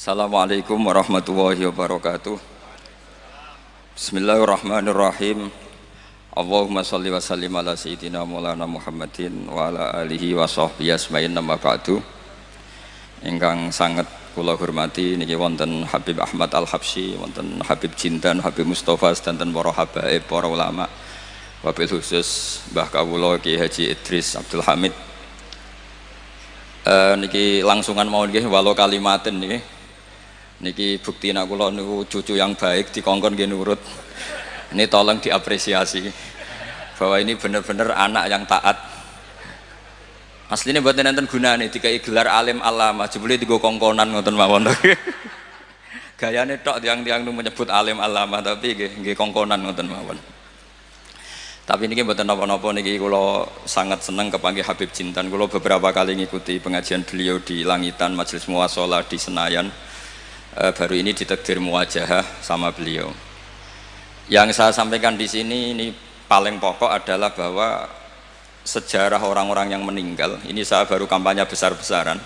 Assalamualaikum warahmatullahi wabarakatuh. Bismillahirrahmanirrahim. Allahumma sholli wa sallim ala sayyidina maulana Muhammadin wa ala alihi wa sahbihi asma'in nama ba'du. Ingkang sangat kula hormati niki wonten Habib Ahmad Al-Habsyi, wonten Habib Jindan, Habib Mustafa, sedanten para habaib, para ulama. Wabil khusus Mbah Kawula Ki Haji Idris Abdul Hamid. Niki langsungan mawon nggih walau kalimatin niki bukti nak kula niku cucu yang baik dikongkon nggih nurut. Ini tolong diapresiasi bahwa ini benar-benar anak yang taat. Aslinya mboten enten gunane dikai gelar alim alama, jebule digo kongkonan ngoten mawon. Gayane tok tiang-tiang nu menyebut alim alama tapi nggih kongkonan ngoten mawon. Tapi niki mboten napa-napa niki kula sangat seneng kepanggih Habib Jindan. Kula beberapa kali ngikuti pengajian beliau di Langitan Majelis Muwasalah di Senayan. Baru ini ditakdir muwajahah sama beliau. Yang saya sampaikan di sini ini paling pokok adalah bahwa sejarah orang-orang yang meninggal ini saya baru kampanye besar-besaran.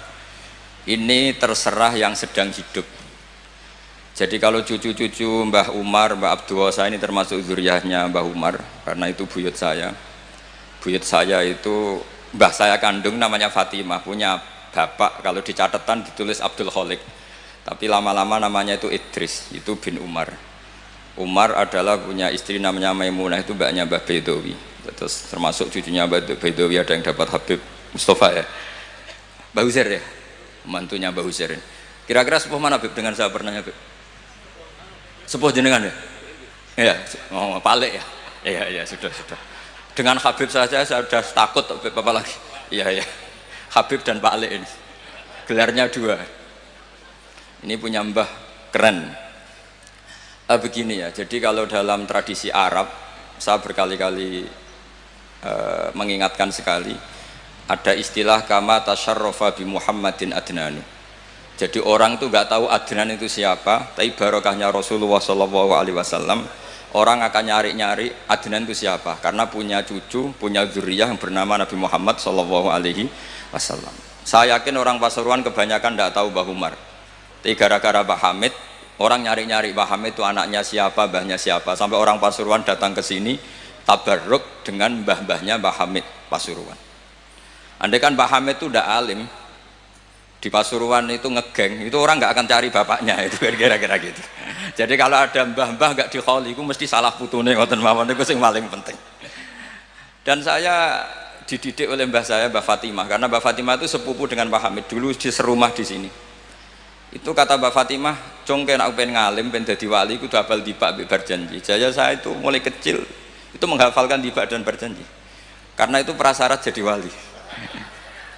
Ini terserah yang sedang hidup. Jadi kalau cucu-cucu Mbah Umar, Mbah Abdul Wasa ini termasuk zuriyahnya Mbah Umar karena itu buyut saya. Buyut saya itu mbah saya kandung namanya Fatimah, punya bapak kalau di catatan ditulis Abdul Kholik. Tapi lama-lama namanya itu Idris, itu bin Umar. Umar adalah punya istri namanya Maimunah, itu mbaknya Mbah Bedowi. Terus termasuk cucunya Mbah Bedowi ada yang dapat Habib Mustafa ya. Mbah Husair ya, mantunya Mbah Husair. Kira-kira sepuh mana Habib dengan saya pernah Habib? Sepuh jenengan ya? Iya, oh, Pak Lek ya? Iya, sudah. Dengan Habib saja saya sudah takut Habib apa lagi? Iya. Habib dan Pak Lek ini. Gelarnya dua. Ini punya mbah keren. Begini ya, jadi kalau dalam tradisi Arab, saya berkali-kali mengingatkan sekali, ada istilah kama tasyarrafa bi Muhammadin adnanu. Jadi orang tuh nggak tahu Adnan itu siapa, tapi barokahnya Rasulullah SAW, orang akan nyari-nyari Adnan itu siapa, karena punya cucu, punya zuriyah yang bernama Nabi Muhammad SAW. Saya yakin orang Pasuruan kebanyakan nggak tahu Mbah Umar. Tapi gara-gara Pak Hamid, orang nyari-nyari Pak Hamid itu anaknya siapa, mbahnya siapa. Sampai orang Pasuruan datang ke sini tabarruk dengan mbah-mbahnya Pak Hamid Pasuruan. Andai kan Pak Hamid itu udah alim di Pasuruan itu ngegeng, itu orang nggak akan cari bapaknya itu kira-kira gitu. Jadi kalau ada mbah-mbah nggak dikholi, itu mesti salah putune ngoten mawon itu yang paling penting. Dan saya dididik oleh mbah saya, Mbah Fatimah, karena Mbah Fatimah itu sepupu dengan Pak Hamid dulu di serumah di sini. Itu kata Mbak Fatimah, congke nak pengen ngalim, pengen jadi wali, itu hafal dibak berjanji. Jadi saya itu mulai kecil itu menghafalkan dibak dan berjanji, karena itu prasyarat jadi wali.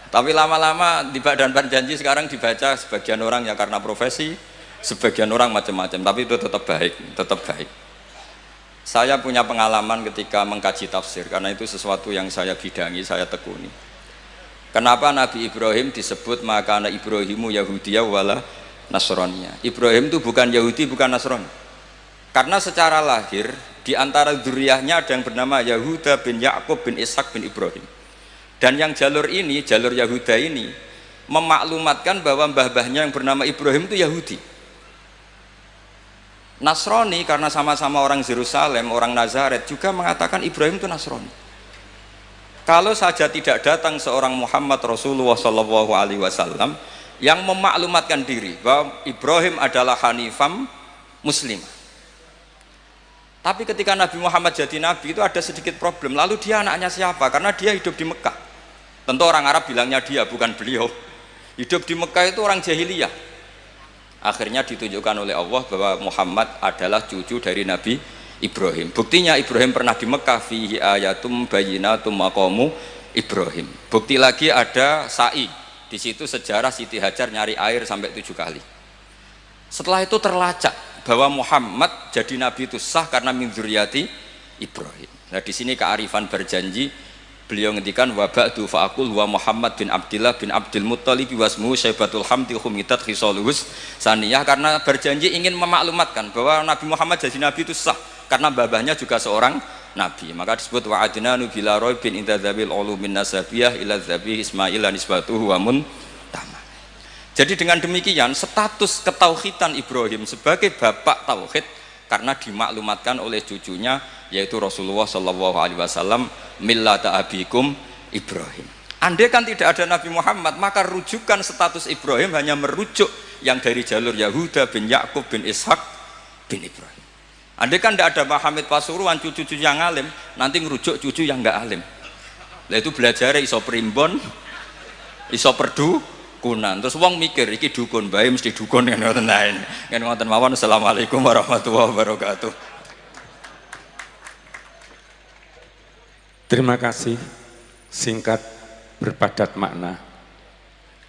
Tapi lama-lama dibak dan berjanji sekarang dibaca sebagian orang ya karena profesi, sebagian orang macam-macam. Tapi itu tetap baik. Saya punya pengalaman ketika mengkaji tafsir, karena itu sesuatu yang saya bidangi, saya tekuni. Kenapa Nabi Ibrahim disebut makana Ibrahimu Yahudiyah wala Nasraniya? Ibrahim itu bukan Yahudi, bukan Nasrani. Karena secara lahir di antara dzurriyyahnya ada yang bernama Yahuda bin Yakub bin Ishak bin Ibrahim. Dan yang jalur ini, jalur Yahuda ini memaklumatkan bahwa mbah-mbahnya yang bernama Ibrahim itu Yahudi. Nasrani karena sama-sama orang Yerusalem, orang Nazaret juga mengatakan Ibrahim itu Nasrani. Kalau saja tidak datang seorang Muhammad Rasulullah SAW yang memaklumatkan diri bahwa Ibrahim adalah Hanifam Muslim. Tapi ketika Nabi Muhammad jadi Nabi itu ada sedikit problem. Lalu dia anaknya siapa? Karena dia hidup di Mekah. Tentu orang Arab bilangnya dia, bukan beliau. Hidup di Mekah itu orang jahiliyah. Akhirnya ditunjukkan oleh Allah bahwa Muhammad adalah cucu dari Nabi Ibrahim. Buktinya Ibrahim pernah di Mekah, fihi ayatum bayyinatum maqamu Ibrahim. Bukti lagi ada sa'i. Di situ sejarah Siti Hajar nyari air sampai 7 kali. Setelah itu terlacak bahwa Muhammad jadi nabi itu sah karena min dzurriyyati Ibrahim. Nah di sini kearifan berjanji, beliau ngendikan wa ba'du fa'aqul wa Muhammad bin Abdillah bin Abdul Muttalib wasmuhu Syaibatul Hamdi khumitat khisaluhus saniyah, karena berjanji ingin memaklumatkan bahwa Nabi Muhammad jadi nabi itu sah karena babahnya juga seorang nabi. Maka disebut wa adnanu bila raibin inda dzabil ulumin nasabiyah ila dzabih Ismail nisbatuhu wa muntama. Jadi dengan demikian status ketauhidan Ibrahim sebagai bapak tauhid karena dimaklumatkan oleh cucunya yaitu Rasulullah Shallallahu Alaihi Wasallam millata abikum Ibrahim. Andai kan tidak ada Nabi Muhammad, maka rujukan status Ibrahim hanya merujuk yang dari jalur Yahuda bin Yakub bin Ishak bin Ibrahim. Andai kan tidak ada Muhammad Pasuruan, cucu-cucu yang alim, nanti ngerujuk cucu yang enggak alim. Nah itu belajar iso primbon, iso perdukunan. Terus wong mikir iki dukun bae mesti dukun kan ngoten lain. Kan ngoten mawon. Assalamualaikum warahmatullahi wabarakatuh. Terima kasih, singkat berpadat makna.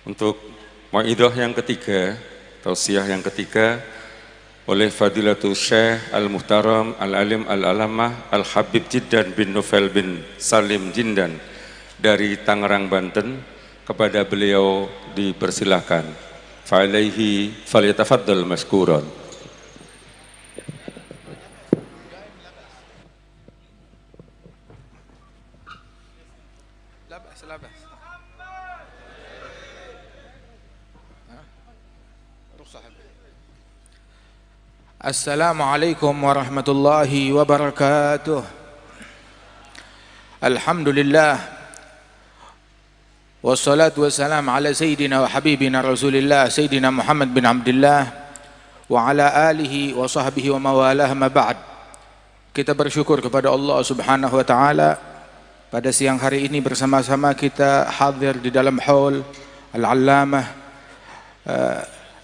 Untuk mauidhah yang ketiga, tausiah yang ketiga oleh Fadilatul Syekh Al-Muhtaram Al-Alim Al-Alamah Al-Habib Jiddan bin Nufail bin Salim Jindan dari Tangerang, Banten, kepada beliau dipersilahkan. Fa'alaihi falyatafaddal mashkuran. Assalamualaikum warahmatullahi wabarakatuh. Alhamdulillah wassalatu wassalam ala sayyidina wa habibina Rasulillah Sayyidina Muhammad bin Abdullah wa ala alihi wa sahbihi wa mawalah, ma ba'd. Kita bersyukur kepada Allah Subhanahu wa taala pada siang hari ini bersama-sama kita hadir di dalam haul Al-Allamah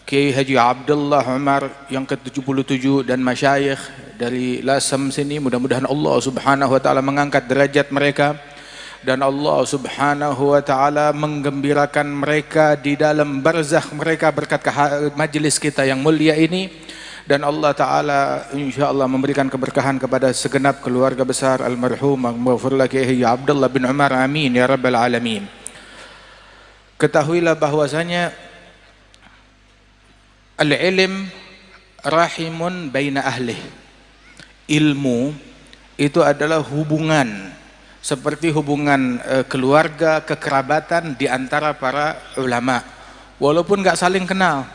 Kiai Haji Abdullah Umar yang ke-77 dan masyayikh dari Lasem sini. Mudah-mudahan Allah Subhanahu wa taala mengangkat derajat mereka dan Allah Subhanahu wa taala menggembirakan mereka di dalam barzakh mereka berkat majelis kita yang mulia ini, dan Allah taala insyaallah memberikan keberkahan kepada segenap keluarga besar almarhum maghfurlah Kiai Haji Abdullah bin Umar, amin ya rabbal alamin. Ketahuilah bahwasanya al-ilm rahimun baina ahlih. Ilmu itu adalah hubungan seperti hubungan keluarga, kekerabatan di antara para ulama. Walaupun nggak saling kenal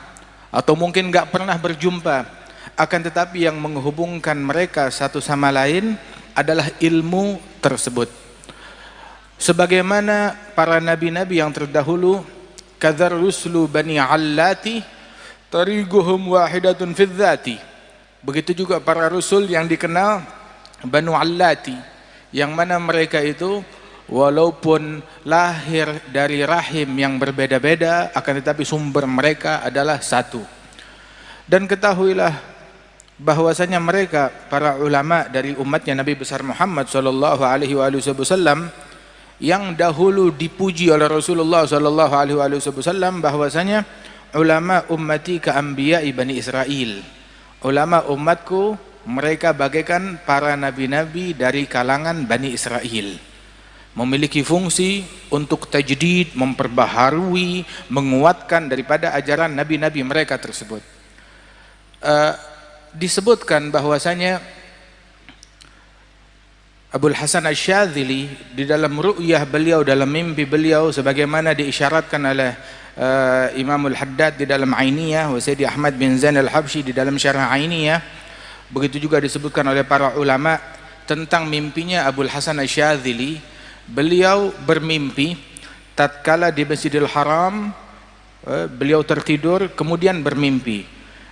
atau mungkin nggak pernah berjumpa, akan tetapi yang menghubungkan mereka satu sama lain adalah ilmu tersebut. Sebagaimana para nabi-nabi yang terdahulu, kadzar ruslu bani allati tariquhum wahidatun fi dzati. Begitu juga para rasul yang dikenal Banu Allati, yang mana mereka itu walaupun lahir dari rahim yang berbeda-beda akan tetapi sumber mereka adalah satu. Dan ketahuilah bahwasanya mereka para ulama dari umatnya Nabi besar Muhammad sallallahu alaihi wasallam yang dahulu dipuji oleh Rasulullah sallallahu alaihi wasallam bahwasanya ulama ummati ka anbiya'i Bani Israel. Ulama umatku mereka bagaikan para nabi-nabi dari kalangan Bani Israel, memiliki fungsi untuk tajdid, memperbaharui, menguatkan daripada ajaran nabi-nabi mereka tersebut. Disebutkan bahwasanya Abul Hasan Asy-Syadzili di dalam ru'yah beliau, dalam mimpi beliau, sebagaimana diisyaratkan oleh Imamul Haddad di dalam Ainiyah, wa Sayyidi Ahmad bin Zain al-Habsyi di dalam Syarah Ainiyah. Begitu juga disebutkan oleh para ulama tentang mimpinya Abul Hasan Asy-Syadzili. Beliau bermimpi tatkala di Masjidil Haram, beliau tertidur kemudian bermimpi,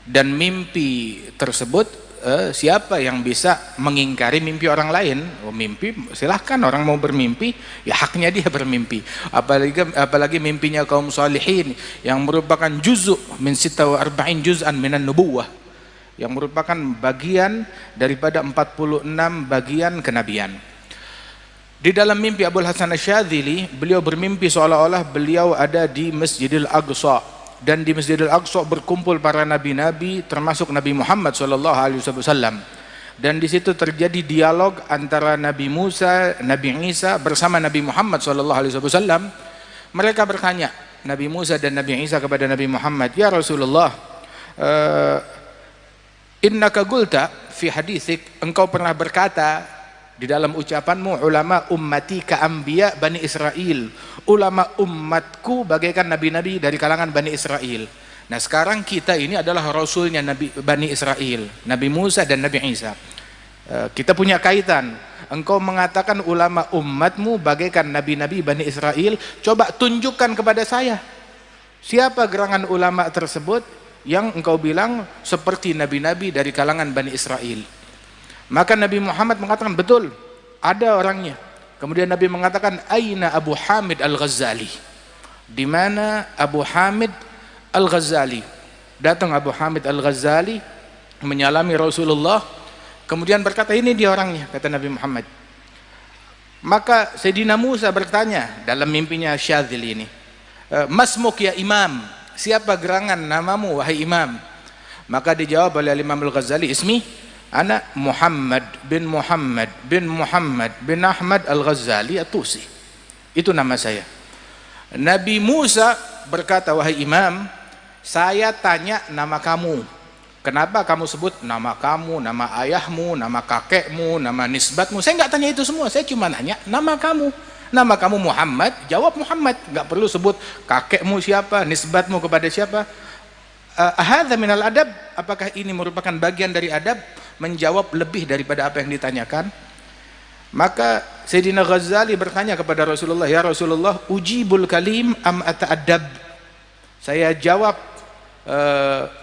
dan mimpi tersebut siapa yang bisa mengingkari mimpi orang lain? Oh, mimpi silahkan, orang mau bermimpi ya haknya dia bermimpi, apalagi mimpinya kaum salihin yang merupakan juz'u min 46 juz'an minan nubuwah, yang merupakan bagian daripada 46 bagian kenabian. Di dalam mimpi Abul Hasan Asy-Syadzili, beliau bermimpi seolah-olah beliau ada di Masjidil Aqsa, dan di Masjidil Aqsa berkumpul para nabi-nabi termasuk Nabi Muhammad SAW, dan di situ terjadi dialog antara Nabi Musa, Nabi Isa bersama Nabi Muhammad SAW. Mereka bertanya, Nabi Musa dan Nabi Isa kepada Nabi Muhammad, ya Rasulullah, innaka qulta fi haditsik, engkau pernah berkata di dalam ucapanmu, ulama ummati ka anbiya Bani Israel, ulama umatku bagaikan nabi-nabi dari kalangan Bani Israel. Nah sekarang kita ini adalah rasulnya Nabi Bani Israel, Nabi Musa dan Nabi Isa. Kita punya kaitan. Engkau mengatakan ulama umatmu bagaikan nabi-nabi Bani Israel, coba tunjukkan kepada saya siapa gerangan ulama tersebut yang engkau bilang seperti nabi-nabi dari kalangan Bani Israel. Maka Nabi Muhammad mengatakan, betul, ada orangnya. Kemudian Nabi mengatakan, aina Abu Hamid Al-Ghazali? Di mana Abu Hamid Al-Ghazali? Datang Abu Hamid Al-Ghazali menyalami Rasulullah, kemudian berkata, ini dia orangnya, kata Nabi Muhammad. Maka Sayyidina Musa bertanya dalam mimpinya Syadzili ini, masmuk ya imam, siapa gerangan namamu wahai imam? Maka dijawab oleh Imam Al-Ghazali, ismi ana Muhammad bin Muhammad bin Muhammad bin Ahmad Al-Ghazali At-Tusi, itu nama saya. Nabi Musa berkata, wahai imam, saya tanya nama kamu, kenapa kamu sebut nama kamu, nama ayahmu, nama kakekmu, nama nisbatmu? Saya nggak tanya itu semua, saya cuma nanya nama kamu. Nama kamu Muhammad, jawab Muhammad, nggak perlu sebut kakekmu siapa, nisbatmu kepada siapa. Hadza minal adab, apakah ini merupakan bagian dari adab? Menjawab lebih daripada apa yang ditanyakan. Maka Sayyidina Ghazali bertanya kepada Rasulullah, ya Rasulullah, ujibul kalim am ata'adab? Saya jawab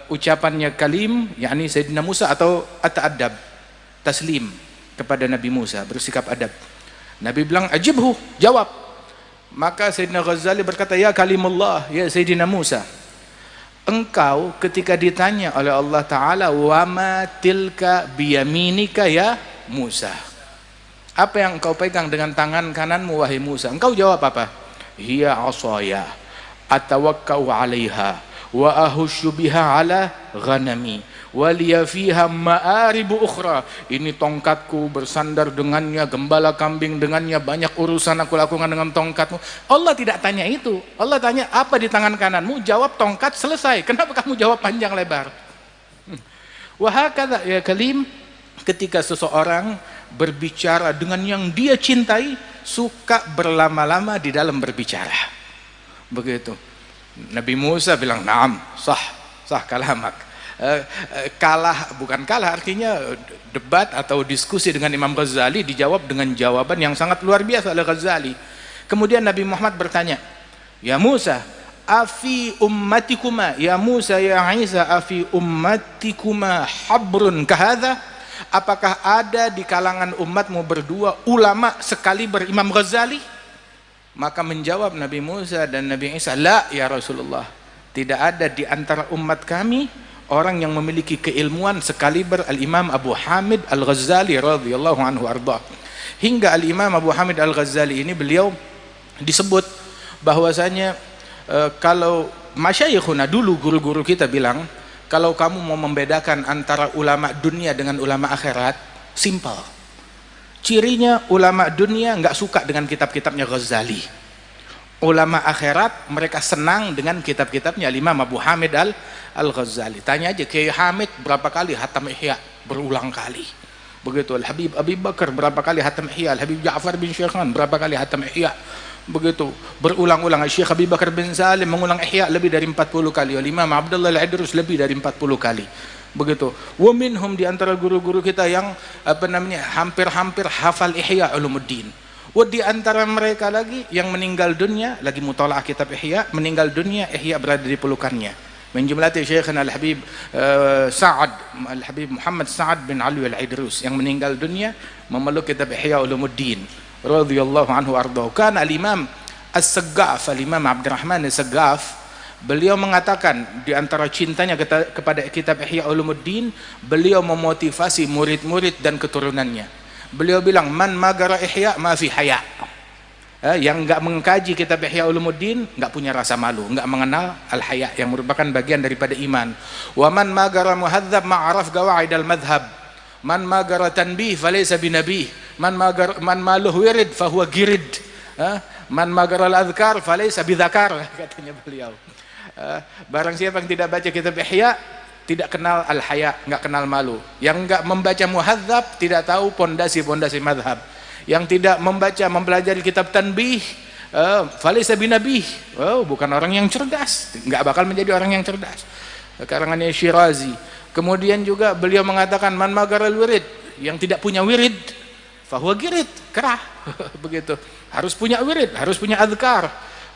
ucapannya kalim, yakni Sayyidina Musa, atau ata'adab, taslim kepada Nabi Musa, bersikap adab. Nabi bilang, ajibhu, jawab. Maka Sayyidina Ghazali berkata, ya kalimullah, ya Sayyidina Musa, engkau ketika ditanya oleh Allah Ta'ala, wama tilka biyaminika ya Musa, apa yang engkau pegang dengan tangan kananmu wahai Musa? Engkau jawab apa? Hiya asaya atawakkau alaiha wa ahusyu biha ala ghanami wa liya fiha ma'aribu ukhra. Ini tongkatku, bersandar dengannya, gembala kambing dengannya, banyak urusan aku lakukan dengan tongkatmu. Allah tidak tanya itu. Allah tanya, apa di tangan kananmu? Jawab tongkat, selesai. Kenapa kamu jawab panjang lebar? Wa hakadha ya kalim, ketika seseorang berbicara dengan yang dia cintai, suka berlama-lama di dalam berbicara. Begitu. Nabi Musa bilang, naam, sah kalamak. Kalah, bukan kalah, artinya debat atau diskusi dengan Imam Ghazali, dijawab dengan jawaban yang sangat luar biasa oleh Ghazali. Kemudian Nabi Muhammad bertanya, ya Musa, afi ummatikuma, ya Musa ya Isa, afi ummatikuma habrun kahadha? Apakah ada di kalangan umatmu berdua ulama sekali berimam Ghazali? Maka menjawab Nabi Musa dan Nabi Isa, la ya Rasulullah, tidak ada di antara umat kami orang yang memiliki keilmuan sekaliber Al-Imam Abu Hamid Al-Ghazali radhiyallahu anhu arda. Hingga Al-Imam Abu Hamid Al-Ghazali ini beliau disebut bahwasanya kalau masyayikhuna dulu, guru-guru kita bilang, kalau kamu mau membedakan antara ulama dunia dengan ulama akhirat, simple. Cirinya ulama dunia nggak suka dengan kitab-kitabnya Ghazali. Ulama akhirat mereka senang dengan kitab-kitabnya Imam Abu Hamid Al-Ghazali. Tanya aja Kiai Hamid berapa kali hatam Ihya, berulang kali. Begitu Al-Habib Abi Bakar berapa kali hatam Ihya, Al-Habib Ja'far bin Syekhan berapa kali hatam Ihya. Begitu berulang-ulang. Syekh Abi Bakar bin Salim mengulang Ihya lebih dari 40 kali. Imam Abdullah Al-Idrus lebih dari 40 kali. Begitu. Wa minhum, di antara guru-guru kita yang hampir-hampir hafal Ihya Ulumuddin. Wa di antara mereka lagi yang meninggal dunia lagi mutalaah kitab Ihya, meninggal dunia Ihya berada di pelukannya. Min jumlati Syekhana Al-Habib Sa'ad, Al-Habib Muhammad Sa'ad bin Ali Al-Idrus yang meninggal dunia memeluk kitab Ihya Ulumuddin radhiyallahu anhu ardahu. Kana al-Imam As-Saggaf, al-Imam Abdurrahman As-Saggaf, beliau mengatakan di antara cintanya kepada kitab Ihya Ulumuddin, beliau memotivasi murid-murid dan keturunannya. Beliau bilang, man magara Ihya ma fi haya. Yang enggak mengkaji kitab Ihya Ulumuddin enggak punya rasa malu, enggak mengenal al-haya yang merupakan bagian daripada iman. Wa man magara muhadzab ma'araf qawaid al-madhhab. Man magara tanbih falaysa binabih. Man maluh wirid fahuwa girid. Man magara al-adhkar falaysa bidhakar, katanya beliau. Barang siapa yang tidak baca kitab Ihya, tidak kenal al-haya, enggak kenal malu. Yang enggak membaca muhadzab tidak tahu pondasi-pondasi mazhab. Yang tidak membaca mempelajari kitab tanbih, falaysa binabih. Oh, bukan orang yang cerdas, enggak bakal menjadi orang yang cerdas. Karangannya Syirazi. Kemudian juga beliau mengatakan man magaral wirid, yang tidak punya wirid fahuwa girid, kerah. Begitu. Harus punya wirid, harus punya azkar.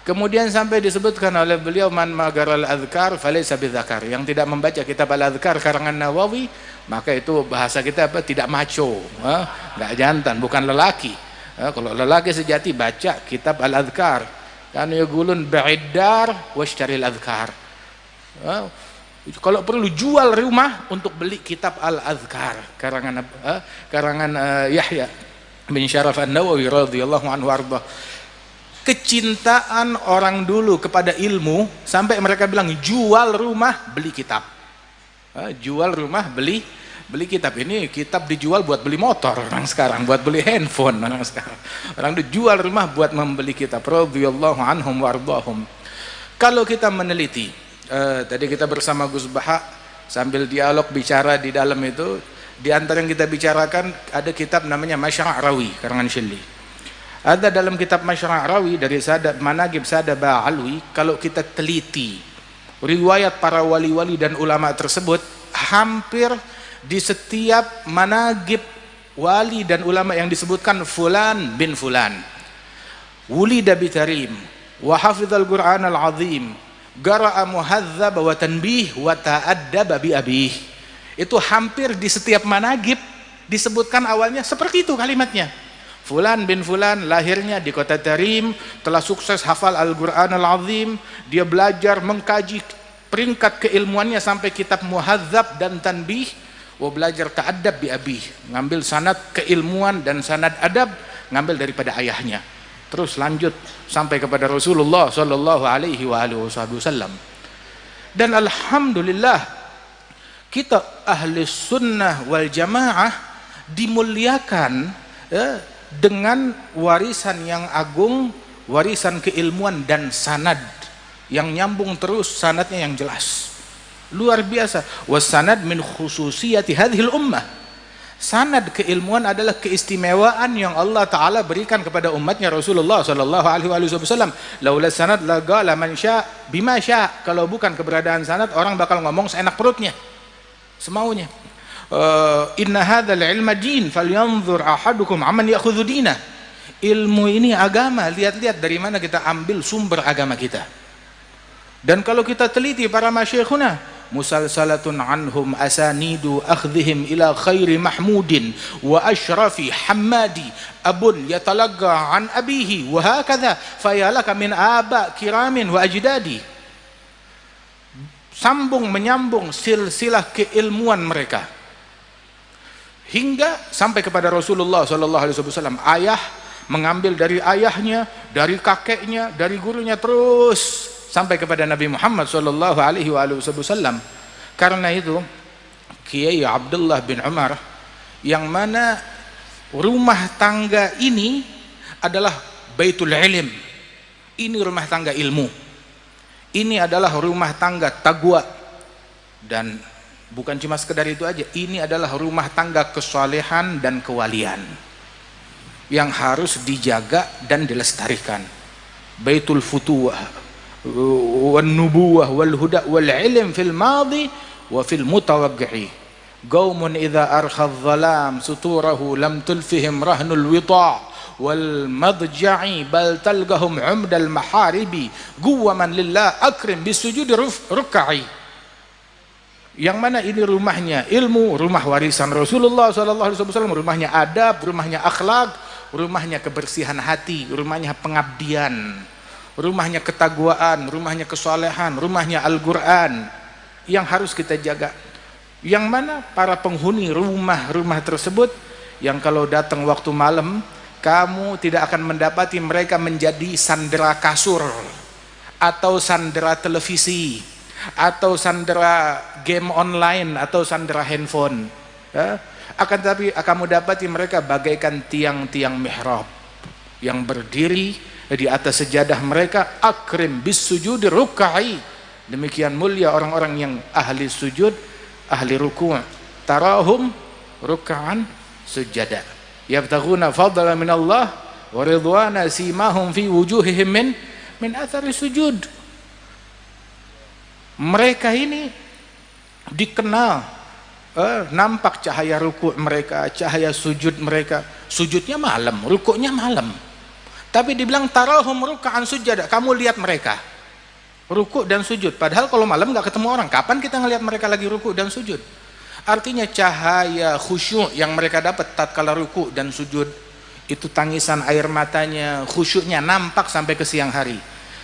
Kemudian sampai disebutkan oleh beliau man magaral azkar falaysa bidzakar, yang tidak membaca kitab al-azkar karangan Nawawi, maka itu bahasa kita apa? Tidak maco, enggak jantan, bukan lelaki. Kalau lelaki sejati baca kitab al-azkar. Kan yaqulun ba'idar washtaril azkar. Kalau perlu jual rumah untuk beli kitab Al-Azkar karangan Yahya bin Syaraf An-Nawawi radhiyallahu anhu arba. Kecintaan orang dulu kepada ilmu sampai mereka bilang jual rumah beli kitab. Jual rumah beli kitab. Ini kitab dijual buat beli motor orang sekarang, buat beli handphone orang sekarang. Orang dijual rumah buat membeli kitab radhiyallahu anhum wardahum. Kalau kita meneliti, tadi kita bersama Gus Baha sambil dialog bicara di dalam itu, di antara yang kita bicarakan ada kitab namanya Masyra' Rawi karangan Syilli. Ada dalam kitab Masyra' Rawi dari Manaqib Sada Ba'alwi, kalau kita teliti riwayat para wali-wali dan ulama tersebut, hampir di setiap manaqib wali dan ulama yang disebutkan fulan bin fulan wulida bitarim wa hafizal Qur'an al-azim gara'a muhadzab wa tanbih wa ta'addaba bi abih. Itu hampir di setiap manaqib disebutkan awalnya seperti itu kalimatnya. Fulan bin fulan lahirnya di kota Tarim, telah sukses hafal Al-Qur'an al-azim, dia belajar mengkaji peringkat keilmuannya sampai kitab muhadzab dan tanbih, wa belajar ta'addab bi abih, ngambil sanad keilmuan dan sanad adab ngambil daripada ayahnya. Terus lanjut sampai kepada Rasulullah sallallahu alaihi wasallam. Dan alhamdulillah kita ahli sunnah wal jamaah dimuliakan dengan warisan yang agung, warisan keilmuan dan sanad yang nyambung terus, sanadnya yang jelas. Luar biasa. Wasanad min khususiyati hadhil ummah. Sanad keilmuan adalah keistimewaan yang Allah Ta'ala berikan kepada umatnya Rasulullah Sallallahu Alaihi Wasallam. Laula sanad laqala man sya' bima sya'. Kalau bukan keberadaan sanad, orang bakal ngomong seenak perutnya, semaunya. Inna hadzal ilma din falyanzur ahadukum amman ya'khudhu dinah. Ilmu ini agama, lihat-lihat dari mana kita ambil sumber agama kita. Dan kalau kita teliti para masyayikhuna, musalsalatun anhum asanidu akhdhihim ila khairi mahmudin wa ashrafi hammadi abun yatalagga an abihi wa hakadha fayalaka min aba kiramin wa ajdadi. Sambung menyambung silsilah keilmuan mereka hingga sampai kepada Rasulullah sallallahu alaihi wasallam. Ayah mengambil dari ayahnya, dari kakeknya, dari gurunya, terus sampai kepada Nabi Muhammad sallallahu alaihi wasallam. Karena itu Kiai Abdullah bin Umar, yang mana rumah tangga ini adalah baitul ilm, ini rumah tangga ilmu, ini adalah rumah tangga taqwa, dan bukan cuma sekedar itu aja, ini adalah rumah tangga kesalehan dan kewalian yang harus dijaga dan dilestarikan. Baitul futuwah wan nubuwah wal huda wal ilm fil madi wa fil mutawaqqi'i. Qaumun idza arkha adh-dhalam suturahu lam tulfihim rahnul wita' wal madja'i bal talgahum 'umdal maharibi guwaman lillah akrim bisujudi ruk'i. Yang mana ini rumahnya ilmu, rumah warisan Rasulullah sallallahu alaihi wasallam, rumahnya adab, rumahnya akhlak, rumahnya kebersihan hati, rumahnya pengabdian, rumahnya ketakwaan, rumahnya kesalehan, rumahnya Al-Quran yang harus kita jaga. Yang mana para penghuni rumah-rumah tersebut, yang kalau datang waktu malam, kamu tidak akan mendapati mereka menjadi sandera kasur atau sandera televisi atau sandera game online atau sandera handphone, akan tetapi kamu dapati mereka bagaikan tiang-tiang mihrab yang berdiri di atas sejadah mereka, akrim bis sujudi ruk'i. Demikian mulia orang-orang yang ahli sujud ahli ruku', tarahum ruk'an sujada yabtaghuna fadlan min Allah wa ridwana simahum fi wujuhihim min athari sujud. Mereka ini dikenal nampak cahaya ruku' mereka, cahaya sujud mereka. Sujudnya malam, rukuknya malam, tapi dibilang tarahum ruk'an sujada, kamu lihat mereka rukuk dan sujud. Padahal kalau malam nggak ketemu orang, kapan kita ngelihat mereka lagi rukuk dan sujud? Artinya cahaya khusyuk yang mereka dapat tatkala rukuk dan sujud itu, tangisan air matanya, khusyuknya nampak sampai ke siang hari.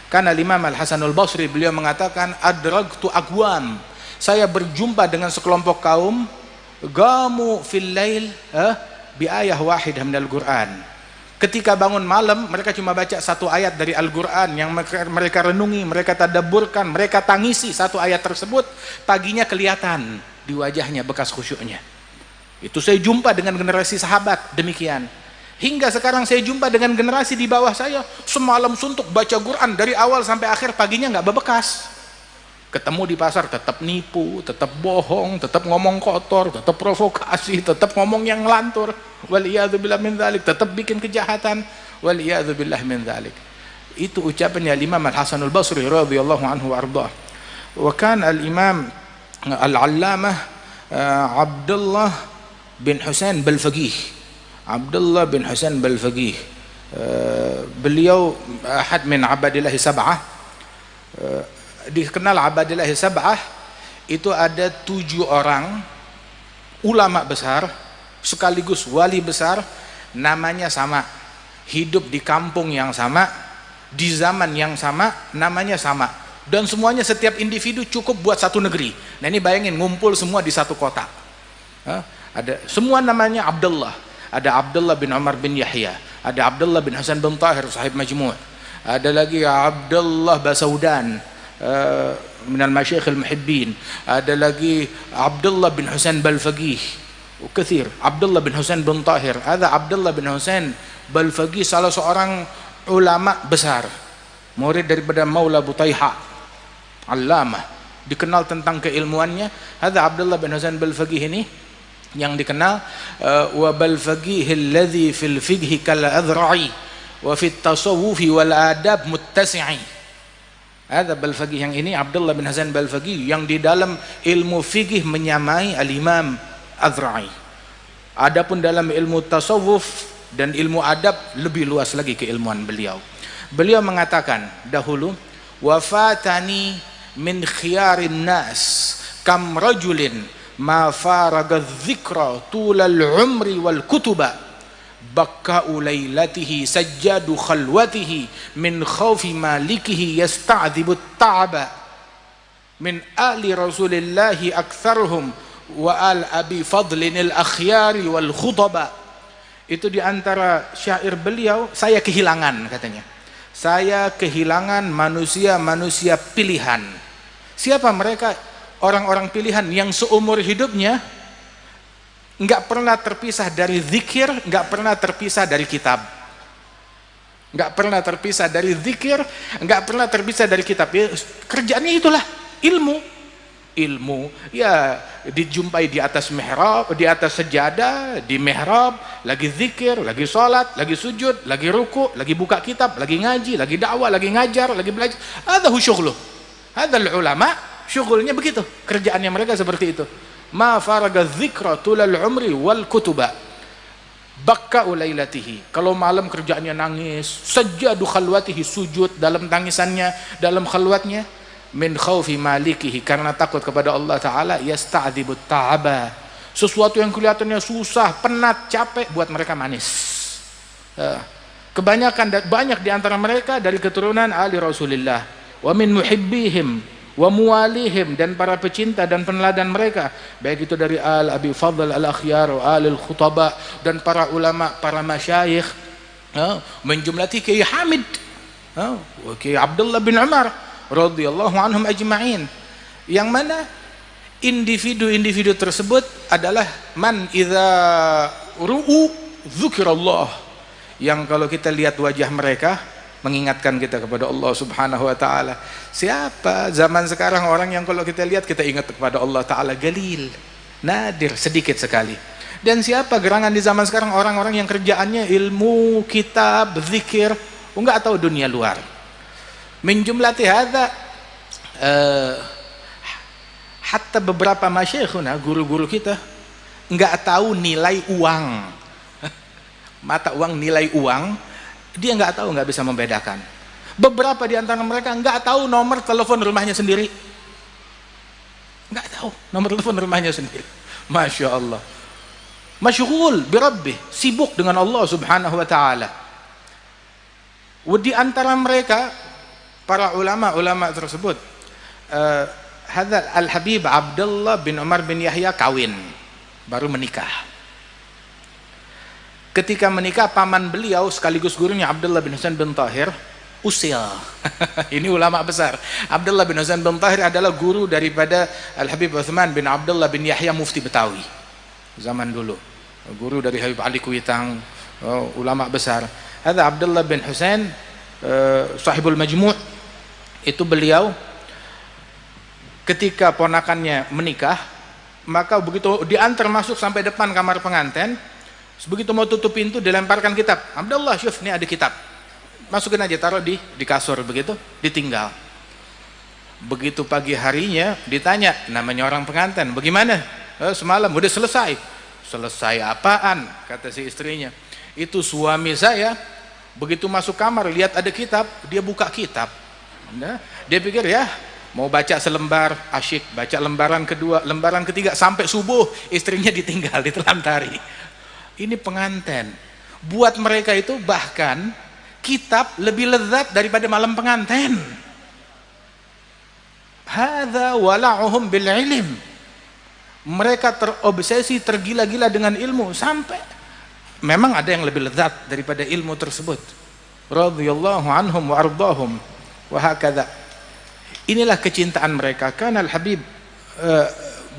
Karena Imam Al-Hasanul Basri beliau mengatakan, adragtu aqwam, saya berjumpa dengan sekelompok kaum, gamu fil lail bi ayah wahidah minal Qur'an. Ketika bangun malam, mereka cuma baca satu ayat dari Al-Quran yang mereka renungi, mereka tadabburkan, mereka tangisi satu ayat tersebut. Paginya kelihatan di wajahnya bekas khusyuknya. Itu saya jumpa dengan generasi sahabat demikian. Hingga sekarang saya jumpa dengan generasi di bawah saya, semalam suntuk baca Quran dari awal sampai akhir, paginya nggak bebekas. Ketemu di pasar tetap nipu, tetap bohong, tetap ngomong kotor, tetap provokasi, tetap ngomong yang ngelantur, waliyadzubillah min dzalik, tetap bikin kejahatan, waliyadzubillah min dzalik. Itu ucapannya Imam Al-Hasanul Basri radhiyallahu anhu wa ardhah. Wa kana al-Imam Al-Allamah Abdullah bin Husain Balfaqih. Abdullah bin Husain Balfaqih, beliau ahad min abadillah sab'ah. Dikenal abadillah sab'ah itu ada 7 orang ulama besar sekaligus wali besar, namanya sama, hidup di kampung yang sama, di zaman yang sama, namanya sama, dan semuanya setiap individu cukup buat satu negeri. Nah ini bayangin ngumpul semua di satu kota. Ada semua namanya Abdullah. Ada Abdullah bin Umar bin Yahya, ada Abdullah bin Hasan bin Tahir sahib Majmu', ada lagi Abdullah Basaudan minal masyayikh al-muhibbin, ada lagi Abdullah bin Husain Balfaqih, kathir. Abdullah bin Husain bin Tahir, ada Abdullah bin Husain Balfaqih, salah seorang ulama besar, murid daripada Maula Butaiha, allamah, dikenal tentang keilmuannya. Ada Abdullah bin Husain Balfaqih ini yang dikenal wa Balfaqih alladhi fil fiqhi kal adhra'i wa fit tasawwufi wal adab muttasi'i. Ada Balfaqih yang ini, Abdullah bin Hasan Balfaqih, yang di dalam ilmu fikih menyamai al-Imam Adhra'i. Adapun dalam ilmu tasawuf dan ilmu adab lebih luas lagi keilmuan beliau. Beliau mengatakan dahulu, wafatani min khiyarin nas kam rajulin ma faraga dzikra tulal umri wal kutuba bakka'u lailatihi sajjadu khalwatihi min khawfi malikihi yasta'dhibu ta'aba min ali rasulillahi aktsaruhum wa al abi fadlin al akhyari wal khutaba. Itu diantara syair beliau, saya kehilangan, katanya, saya kehilangan manusia-manusia pilihan. Siapa mereka? Orang-orang pilihan yang seumur hidupnya nggak pernah terpisah dari zikir, nggak pernah terpisah dari kitab, nggak pernah terpisah dari zikir, nggak pernah terpisah dari kitab. Kerjaannya itulah ilmu ya, dijumpai di atas mihrab, di atas sejadah, di mihrab, lagi zikir, lagi sholat, lagi sujud, lagi ruku, lagi buka kitab, lagi ngaji, lagi dakwah, lagi ngajar, lagi belajar. Hadza syughluh, hadzal ulama syughulnya begitu, kerjaannya mereka seperti itu. Ma faraga dzikra tulal umri wal kutuba bakka'u lailatihi, kalau malam kerjaannya nangis, sajjadu khalwatihi, sujud dalam tangisannya, dalam khalwatnya, min khaufi malikihi, karena takut kepada Allah Ta'ala, yasta'dhibu ta'aba, sesuatu yang kelihatannya susah, penat, capek, buat mereka manis. Kebanyakan, banyak di antara mereka dari keturunan ali Rasulullah, wa min muhibbihim wa muwalihim, dan para pecinta dan peneladan mereka, baik itu dari al abi fadl al akhyar wa al khutaba, dan para ulama, para masyayikh, menjumlati Kiai Hamid, Kiai Abdullah bin Umar radhiyallahu anhum ajma'in, yang mana individu-individu tersebut adalah man idza ru'u dzikrallah, yang kalau kita lihat wajah mereka mengingatkan kita kepada Allah Subhanahu wa taala. Siapa zaman sekarang orang yang kalau kita lihat kita ingat kepada Allah taala? Galil, nadir, sedikit sekali. Dan siapa gerangan di zaman sekarang orang-orang yang kerjaannya ilmu, kitab, zikir, enggak tahu dunia luar. Min jumlati hadza hatta beberapa masyayikhuna, guru-guru kita enggak tahu nilai uang. Mata uang, nilai uang dia nggak tahu, nggak bisa membedakan. Beberapa di antara mereka nggak tahu nomor telepon rumahnya sendiri, nggak tahu nomor telepon rumahnya sendiri. Masya Allah, masyghul birabbih, sibuk dengan Allah Subhanahu wa taala. Di antara mereka para ulama tersebut, hadza Al-Habib Abdullah bin Umar bin Yahya kawin, baru menikah. Ketika menikah, paman beliau sekaligus gurunya Abdullah bin Husain bin Tahir usil. Ini ulama besar. Abdullah bin Husain bin Tahir adalah guru daripada Al-Habib Uthman bin Abdullah bin Yahya mufti Betawi zaman dulu, guru dari Habib Ali Kuitang, ulama besar. Ada Abdullah bin Husain sahibul Majmu', itu beliau ketika ponakannya menikah, maka begitu diantar masuk sampai depan kamar pengantin, begitu mau tutup pintu dilemparkan kitab. Abdullah, syuf, ini ada kitab, masukin aja, taruh di kasur, begitu ditinggal. Begitu pagi harinya ditanya, namanya orang pengantin, bagaimana? Semalam udah selesai. Selesai apaan? Kata si istrinya, itu suami saya begitu masuk kamar lihat ada kitab, dia buka kitab. Nah, dia pikir ya mau baca selembar, asyik, baca lembaran kedua, lembaran ketiga, sampai subuh istrinya ditinggal, ditelantari. Ini pengantin. Buat mereka itu bahkan kitab lebih lezat daripada malam pengantin. Hadza wala'uhum bil ilm. Mereka terobsesi, tergila-gila dengan ilmu, sampai memang ada yang lebih lezat daripada ilmu tersebut. Radhiyallahu anhum wa ardahum wa hakadha. Inilah kecintaan mereka. Kana Al-Habib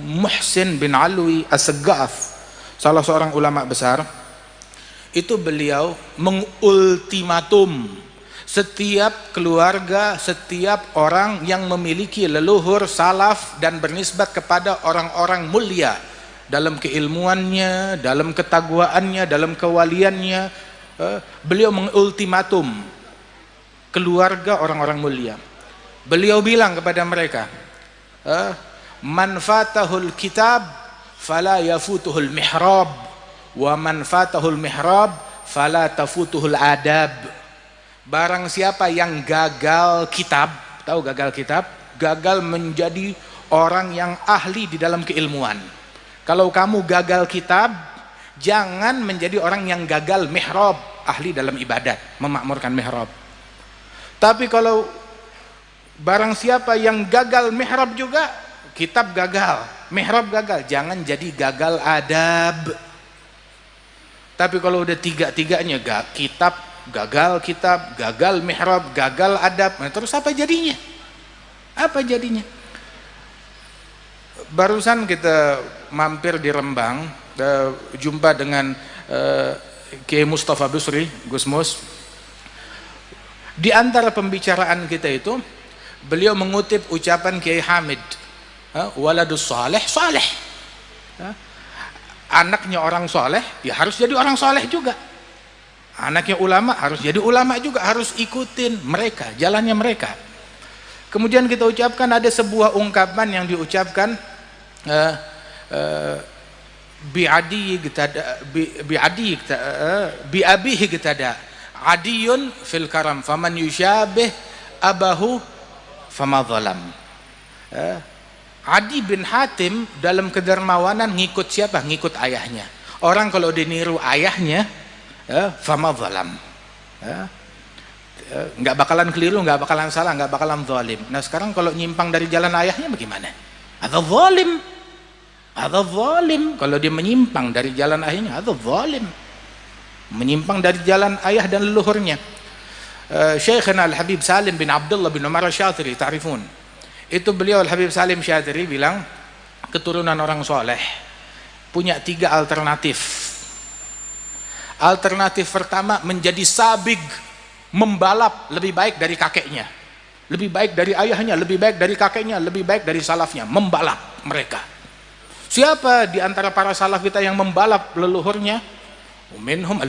Muhsin bin Alwi As-Saggaf, salah seorang ulama besar, itu beliau mengultimatum setiap keluarga, setiap orang yang memiliki leluhur salaf dan bernisbat kepada orang-orang mulia dalam keilmuannya, dalam ketagwaannya, dalam kewaliannya. Beliau mengultimatum keluarga orang-orang mulia. Beliau bilang kepada mereka, man fatahul kitab fala yafutuhul mihrab, wa man fatahul mihrab fala tafutuhul adab. Barang siapa yang gagal kitab, tahu gagal kitab? Gagal menjadi orang yang ahli di dalam keilmuan. Kalau kamu gagal kitab, jangan menjadi orang yang gagal mihrab, ahli dalam ibadat, memakmurkan mihrab. Tapi kalau barang siapa yang gagal mihrab juga, kitab gagal, mihrab gagal, jangan jadi gagal adab. Tapi kalau udah tiga-tiganya, kitab gagal mihrab, gagal adab, nah terus apa jadinya? Apa jadinya? Barusan kita mampir di Rembang, jumpa dengan Kiai Mustafa Busri, Gus Mus. Di antara pembicaraan kita itu, beliau mengutip ucapan Kiai Hamid, waladus saleh saleh, anaknya orang saleh ya harus jadi orang saleh juga, anaknya ulama harus jadi ulama juga, harus ikutin mereka, jalannya mereka. Kemudian kita ucapkan ada sebuah ungkapan yang diucapkan bi'abihi gtada adiyun fil karam faman yushabih abahu fama zalam. Adi bin Hatim dalam kedermawanan ngikut siapa? Ngikut ayahnya. Orang kalau diniru ayahnya, fama zalam, nggak bakalan keliru, nggak bakalan salah, nggak bakalan zalim. Nah sekarang kalau nyimpang dari jalan ayahnya bagaimana? Atau zalim, atau zalim. Kalau dia menyimpang dari jalan ayahnya, atau zalim, menyimpang dari jalan ayah dan leluhurnya. Syekhna Al-Habib Salim bin Abdullah bin Umar Syatiri, ta'rifun, itu beliau Al-Habib Salim Syatiri bilang, keturunan orang soleh punya 3 alternatif. Alternatif pertama, menjadi sabig, membalap lebih baik dari kakeknya, lebih baik dari ayahnya, lebih baik dari kakeknya, lebih baik dari salafnya, membalap mereka. Siapa di antara para salaf kita yang membalap leluhurnya? Minhum